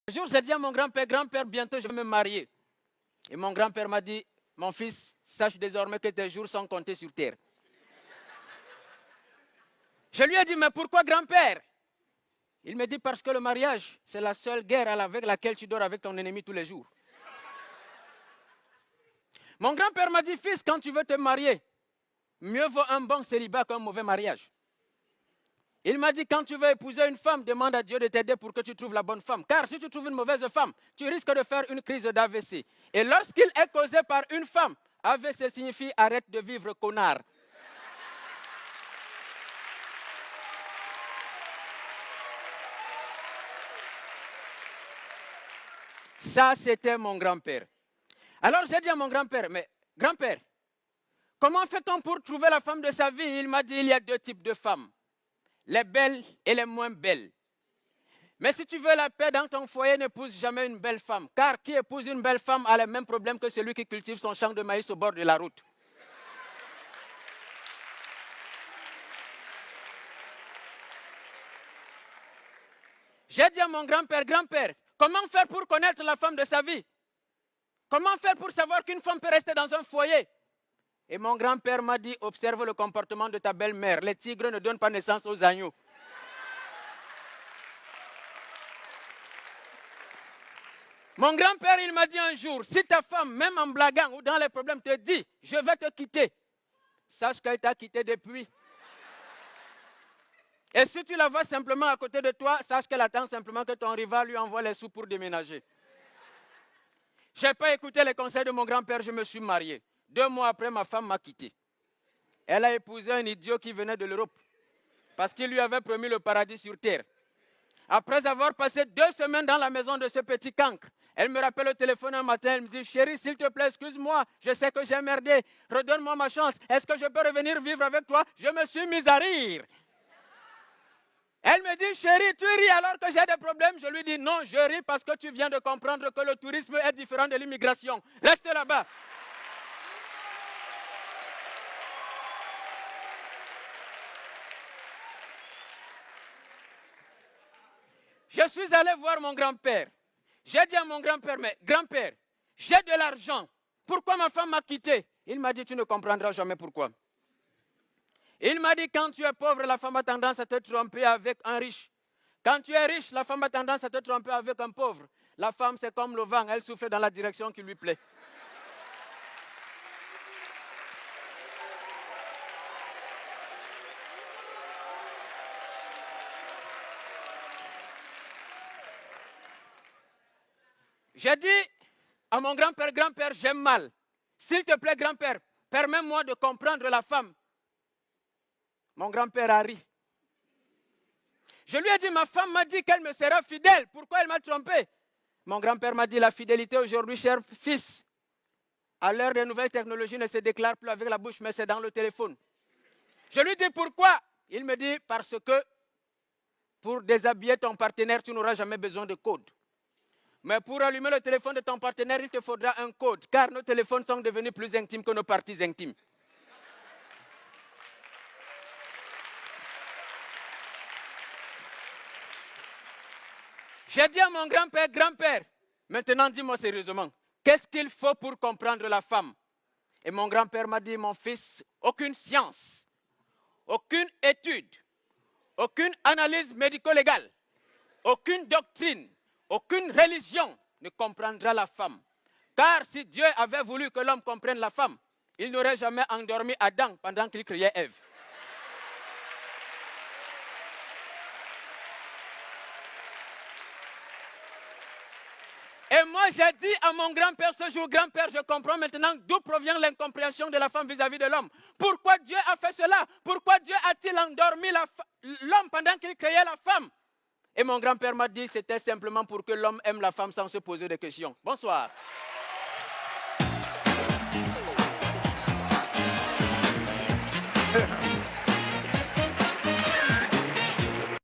Un jour, j'ai dit à mon grand-père, bientôt je vais me marier. Et mon grand-père m'a dit, mon fils, sache désormais que tes jours sont comptés sur terre. Je lui ai dit, mais pourquoi grand-père? Il me dit, parce que le mariage, c'est la seule guerre avec laquelle tu dors avec ton ennemi tous les jours. Mon grand-père m'a dit, fils, quand tu veux te marier, mieux vaut un bon célibat qu'un mauvais mariage. Il m'a dit, quand tu veux épouser une femme, demande à Dieu de t'aider pour que tu trouves la bonne femme. Car si tu trouves une mauvaise femme, tu risques de faire une crise d'AVC. Et lorsqu'il est causé par une femme, AVC signifie arrête de vivre, connard. Ça, c'était mon grand-père. Alors j'ai dit à mon grand-père, mais grand-père, comment fait-on pour trouver la femme de sa vie? Il m'a dit, il y a deux types de femmes, les belles et les moins belles. Mais si tu veux la paix dans ton foyer, n'épouse jamais une belle femme. Car qui épouse une belle femme a les mêmes problèmes que celui qui cultive son champ de maïs au bord de la route. J'ai dit à mon grand-père, grand-père, comment faire pour connaître la femme de sa vie? Comment faire pour savoir qu'une femme peut rester dans un foyer? Et mon grand-père m'a dit, observe le comportement de ta belle-mère. Les tigres ne donnent pas naissance aux agneaux. Mon grand-père, il m'a dit un jour, si ta femme, même en blaguant ou dans les problèmes, te dit, je vais te quitter, sache qu'elle t'a quitté depuis. Et si tu la vois simplement à côté de toi, sache qu'elle attend simplement que ton rival lui envoie les sous pour déménager. Je n'ai pas écouté les conseils de mon grand-père, je me suis marié. 2 mois après, ma femme m'a quitté. Elle a épousé un idiot qui venait de l'Europe, parce qu'il lui avait promis le paradis sur terre. Après avoir passé 2 semaines dans la maison de ce petit cancre, elle me rappelle au téléphone un matin, elle me dit, chérie, s'il te plaît, excuse-moi, je sais que j'ai merdé, redonne-moi ma chance, est-ce que je peux revenir vivre avec toi? Je me suis mise à rire. Elle me dit, chérie, tu ris alors que j'ai des problèmes? Je lui dis, non, je ris parce que tu viens de comprendre que le tourisme est différent de l'immigration. Reste là-bas. Je suis allé voir mon grand-père. J'ai dit à mon grand-père, mais grand-père, j'ai de l'argent. Pourquoi ma femme m'a quitté? Il m'a dit, tu ne comprendras jamais pourquoi. Il m'a dit, quand tu es pauvre, la femme a tendance à te tromper avec un riche. Quand tu es riche, la femme a tendance à te tromper avec un pauvre. La femme, c'est comme le vent, elle souffle dans la direction qui lui plaît. J'ai dit à mon grand-père, grand-père, j'aime mal. S'il te plaît, grand-père, permets-moi de comprendre la femme. Mon grand-père a ri. Je lui ai dit, ma femme m'a dit qu'elle me sera fidèle. Pourquoi elle m'a trompé? Mon grand-père m'a dit, la fidélité aujourd'hui, cher fils, à l'heure des nouvelles technologies, ne se déclare plus avec la bouche, mais c'est dans le téléphone. Je lui dis, pourquoi? Il me dit, parce que pour déshabiller ton partenaire, tu n'auras jamais besoin de code. Mais pour allumer le téléphone de ton partenaire, il te faudra un code, car nos téléphones sont devenus plus intimes que nos parties intimes. J'ai dit à mon grand-père, grand-père, maintenant dis-moi sérieusement, qu'est-ce qu'il faut pour comprendre la femme? Et mon grand-père m'a dit, mon fils, aucune science, aucune étude, aucune analyse médico-légale, aucune doctrine, aucune religion ne comprendra la femme. Car si Dieu avait voulu que l'homme comprenne la femme, il n'aurait jamais endormi Adam pendant qu'il criait Ève. Et moi, j'ai dit à mon grand-père ce jour, grand-père, je comprends maintenant d'où provient l'incompréhension de la femme vis-à-vis de l'homme. Pourquoi Dieu a fait cela? Pourquoi Dieu a-t-il endormi l'homme pendant qu'il créait la femme? Et mon grand-père m'a dit, c'était simplement pour que l'homme aime la femme sans se poser de questions. Bonsoir.